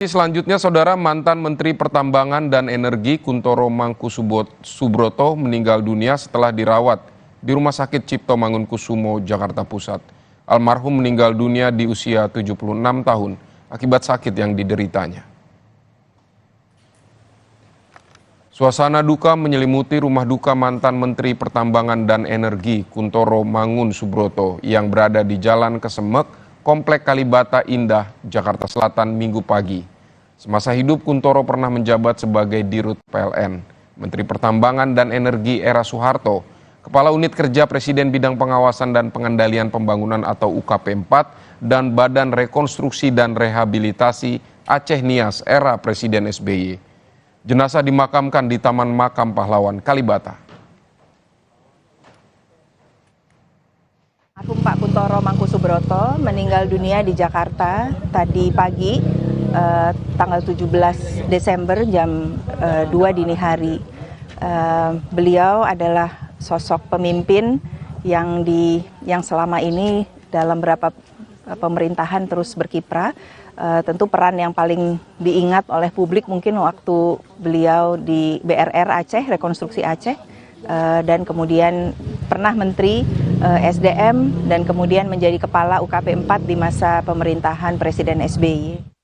Selanjutnya, Saudara, mantan Menteri Pertambangan dan Energi Kuntoro Mangkusubroto meninggal dunia setelah dirawat di Rumah Sakit Cipto Mangunkusumo, Jakarta Pusat. Almarhum meninggal dunia di usia 76 tahun akibat sakit yang dideritanya. Suasana duka menyelimuti rumah duka mantan Menteri Pertambangan dan Energi Kuntoro Mangunkusubroto yang berada di Jalan Kesemek, Komplek Kalibata Indah, Jakarta Selatan, Minggu pagi. Semasa hidup, Kuntoro pernah menjabat sebagai Dirut PLN, Menteri Pertambangan dan Energi era Soeharto, Kepala Unit Kerja Presiden Bidang Pengawasan dan Pengendalian Pembangunan atau UKP 4, dan Badan Rekonstruksi dan Rehabilitasi Aceh Nias era Presiden SBY. Jenazah dimakamkan di Taman Makam Pahlawan Kalibata. Pak Kuntoro Mangkusubroto meninggal dunia di Jakarta tadi pagi, tanggal 17 Desember jam 2 dini hari. Beliau adalah sosok pemimpin yang selama ini dalam beberapa pemerintahan terus berkiprah. Tentu peran yang paling diingat oleh publik mungkin waktu beliau di BRR Aceh, Rekonstruksi Aceh, dan kemudian pernah Menteri SDM dan kemudian menjadi Kepala UKP 4 di masa pemerintahan Presiden SBY.